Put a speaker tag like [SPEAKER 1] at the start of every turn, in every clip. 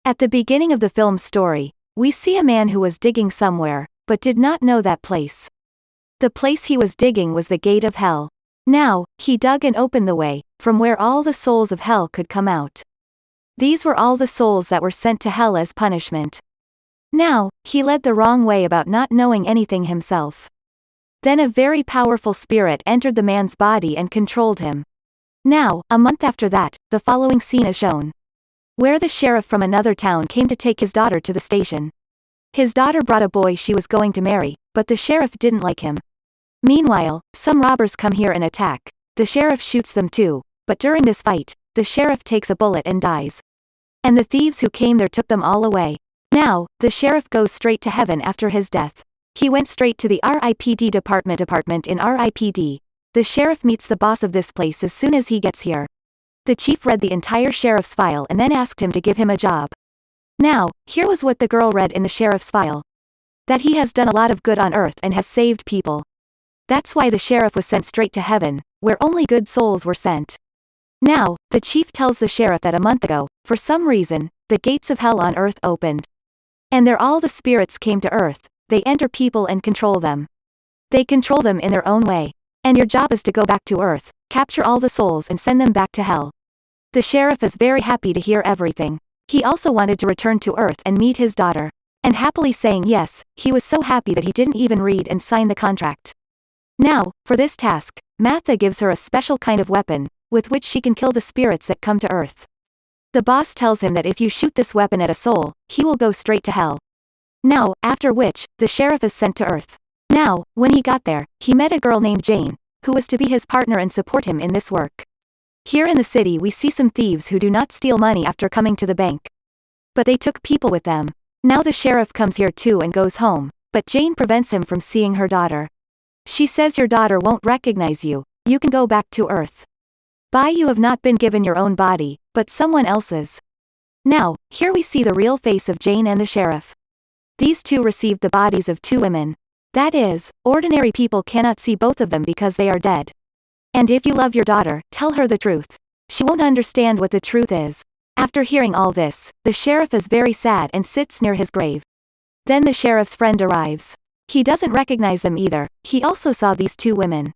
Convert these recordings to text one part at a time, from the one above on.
[SPEAKER 1] At the beginning of the film's story, we see a man who was digging somewhere, but did not know that place. The place he was digging was the gate of hell. Now, he dug and opened the way, from where all the souls of hell could come out. These were all the souls that were sent to hell as punishment. Now, he led the wrong way about not knowing anything himself. Then a very powerful spirit entered the man's body and controlled him. Now, a month after that, the following scene is shown. Where the sheriff from another town came to take his daughter to the station. His daughter brought a boy she was going to marry, but the sheriff didn't like him. Meanwhile, some robbers come here and attack. The sheriff shoots them too, but during this fight, the sheriff takes a bullet and dies. And the thieves who came there took them all away. Now, the sheriff goes straight to heaven after his death. He went straight to the RIPD department in RIPD. The sheriff meets the boss of this place as soon as he gets here. The chief read the entire sheriff's file and then asked him to give him a job. Now, here was what the girl read in the sheriff's file. That he has done a lot of good on earth and has saved people. That's why the sheriff was sent straight to heaven, where only good souls were sent. Now, the chief tells the sheriff that a month ago, for some reason, the gates of hell on earth opened. And there all the spirits came to earth. They enter people and control them. They control them in their own way. And your job is to go back to earth, capture all the souls and send them back to hell. The sheriff is very happy to hear everything. He also wanted to return to earth and meet his daughter. And happily saying yes, he was so happy that he didn't even read and sign the contract. Now, for this task, Martha gives her a special kind of weapon, with which she can kill the spirits that come to earth. The boss tells him that if you shoot this weapon at a soul, he will go straight to hell. Now, after which, the sheriff is sent to earth. Now, when he got there, he met a girl named Jane, who was to be his partner and support him in this work. Here in the city we see some thieves who do not steal money after coming to the bank. But they took people with them. Now the sheriff comes here too and goes home, but Jane prevents him from seeing her daughter. She says your daughter won't recognize you, you can go back to earth. Bye, you have not been given your own body, but someone else's. Now, here we see the real face of Jane and the sheriff. These two received the bodies of two women. That is, ordinary people cannot see both of them because they are dead. And if you love your daughter, tell her the truth. She won't understand what the truth is. After hearing all this, the sheriff is very sad and sits near his grave. Then the sheriff's friend arrives. He doesn't recognize them either, he also saw these two women.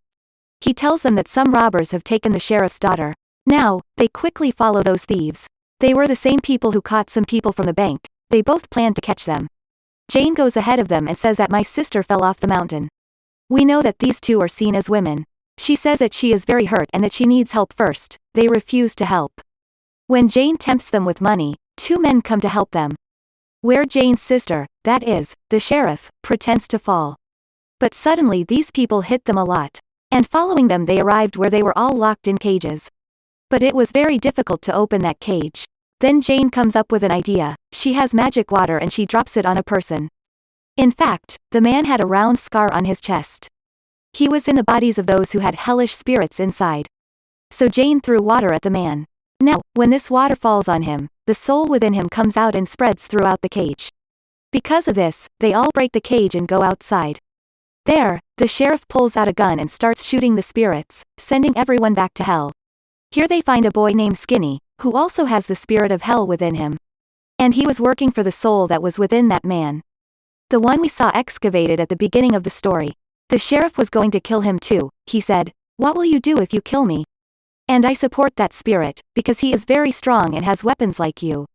[SPEAKER 1] He tells them that some robbers have taken the sheriff's daughter. Now, they quickly follow those thieves. They were the same people who caught some people from the bank. They both planned to catch them. Jane goes ahead of them and says that my sister fell off the mountain. We know that these two are seen as women. She says that she is very hurt and that she needs help first. They refuse to help. When Jane tempts them with money, two men come to help them. Where Jane's sister, that is, the sheriff, pretends to fall. But suddenly these people hit them a lot. And following them they arrived where they were all locked in cages. But it was very difficult to open that cage. Then Jane comes up with an idea. She has magic water and she drops it on a person. In fact, the man had a round scar on his chest. He was in the bodies of those who had hellish spirits inside. So Jane threw water at the man. Now, when this water falls on him, the soul within him comes out and spreads throughout the cage. Because of this, they all break the cage and go outside. There, the sheriff pulls out a gun and starts shooting the spirits, sending everyone back to hell. Here they find a boy named Skinny, who also has the spirit of hell within him. And he was working for the soul that was within that man. The one we saw excavated at the beginning of the story. The sheriff was going to kill him too. He said, "What will you do if you kill me?" And I support that spirit, because he is very strong and has weapons like you.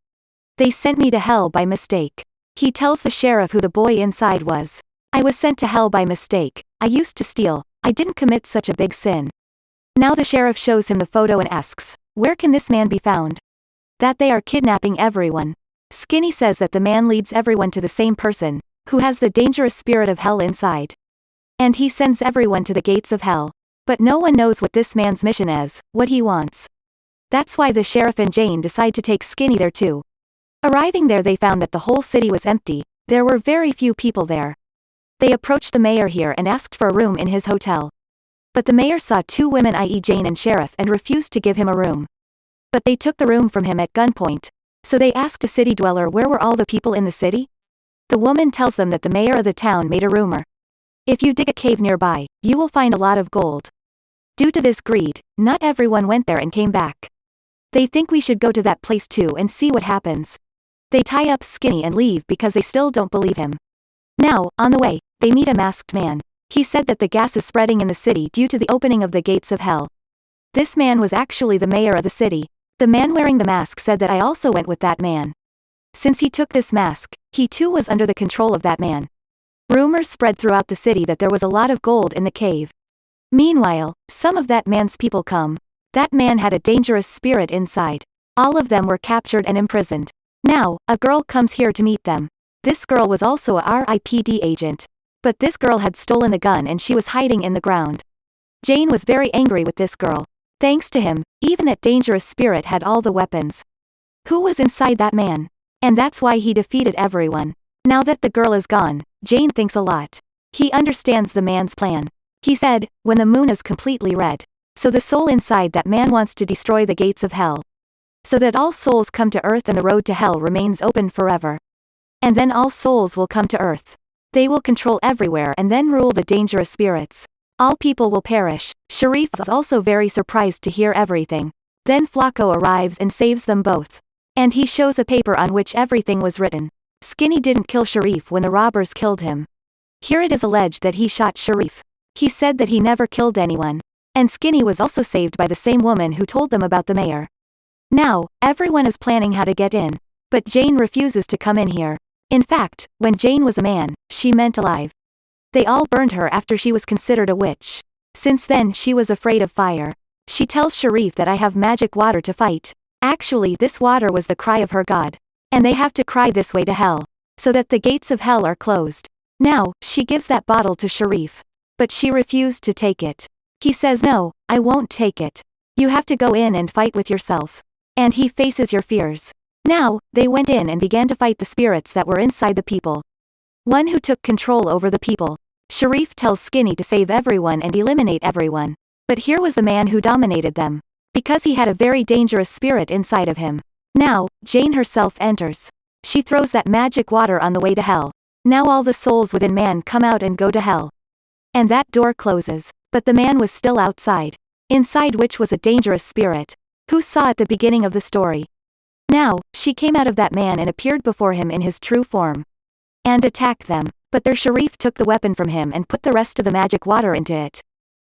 [SPEAKER 1] They sent me to hell by mistake. He tells the sheriff who the boy inside was. I was sent to hell by mistake. I used to steal. I didn't commit such a big sin. Now the sheriff shows him the photo and asks, where can this man be found? That they are kidnapping everyone. Skinny says that the man leads everyone to the same person, who has the dangerous spirit of hell inside. And he sends everyone to the gates of hell. But no one knows what this man's mission is, what he wants. That's why the sheriff and Jane decide to take Skinny there too. Arriving there they found that the whole city was empty. There were very few people there. They approached the mayor here and asked for a room in his hotel. But the mayor saw two women, i.e. Jane and sheriff, and refused to give him a room. But they took the room from him at gunpoint. So they asked a city dweller where were all the people in the city? The woman tells them that the mayor of the town made a rumor. If you dig a cave nearby, you will find a lot of gold. Due to this greed, not everyone went there and came back. They think we should go to that place too and see what happens. They tie up Skinny and leave because they still don't believe him. Now, on the way, they meet a masked man. He said that the gas is spreading in the city due to the opening of the gates of hell. This man was actually the mayor of the city. The man wearing the mask said that I also went with that man. Since he took this mask, he too was under the control of that man. Rumors spread throughout the city that there was a lot of gold in the cave. Meanwhile, some of that man's people come. That man had a dangerous spirit inside. All of them were captured and imprisoned. Now, a girl comes here to meet them. This girl was also a RIPD agent. But this girl had stolen the gun and she was hiding in the ground. Jane was very angry with this girl. Thanks to him, even that dangerous spirit had all the weapons. Who was inside that man? And that's why he defeated everyone. Now that the girl is gone, Jane thinks a lot. He understands the man's plan. He said, when the moon is completely red. So the soul inside that man wants to destroy the gates of hell. So that all souls come to earth and the road to hell remains open forever. And then all souls will come to earth. They will control everywhere and then rule the dangerous spirits. All people will perish. Sharif is also very surprised to hear everything. Then Flacco arrives and saves them both. And he shows a paper on which everything was written. Skinny didn't kill Sharif when the robbers killed him. Here it is alleged that he shot Sharif. He said that he never killed anyone. And Skinny was also saved by the same woman who told them about the mayor. Now, everyone is planning how to get in. But Jane refuses to come in here. In fact, when Jane was a man, she meant alive. They all burned her after she was considered a witch. Since then she was afraid of fire. She tells Sharif that I have magic water to fight. Actually this water was the cry of her god. And they have to cry this way to hell. So that the gates of hell are closed. Now, she gives that bottle to Sharif. But she refused to take it. He says no, I won't take it. You have to go in and fight with yourself. And he faces your fears. Now, they went in and began to fight the spirits that were inside the people. One who took control over the people. Sharif tells Skinny to save everyone and eliminate everyone. But here was the man who dominated them. Because he had a very dangerous spirit inside of him. Now, Jane herself enters. She throws that magic water on the way to hell. Now all the souls within man come out and go to hell. And that door closes. But the man was still outside. Inside which was a dangerous spirit. Who saw at the beginning of the story. Now, she came out of that man and appeared before him in his true form. And attacked them. But their Sharif took the weapon from him and put the rest of the magic water into it.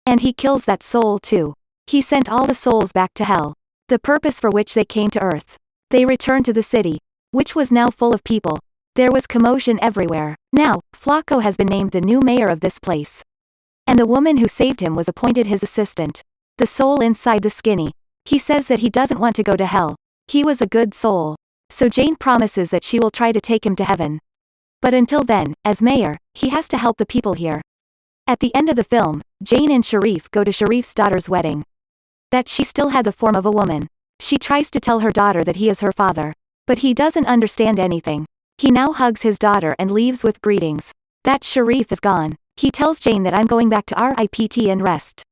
[SPEAKER 1] And he kills that soul too. He sent all the souls back to hell. The purpose for which they came to earth. They returned to the city. Which was now full of people. There was commotion everywhere. Now, Flacco has been named the new mayor of this place. And the woman who saved him was appointed his assistant. The soul inside the Skinny. He says that he doesn't want to go to hell. He was a good soul. So Jane promises that she will try to take him to heaven. But until then, as mayor, he has to help the people here. At the end of the film, Jane and Sharif go to Sharif's daughter's wedding. That she still had the form of a woman. She tries to tell her daughter that he is her father. But he doesn't understand anything. He now hugs his daughter and leaves with greetings. That Sharif is gone. He tells Jane that I'm going back to RIPT and rest.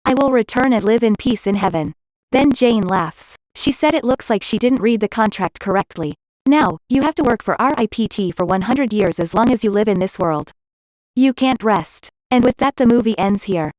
[SPEAKER 1] I will return and live in peace in heaven. Then Jane laughs. She said it looks like she didn't read the contract correctly. Now, you have to work for RIPT for 100 years as long as you live in this world. You can't rest. And with that the movie ends here.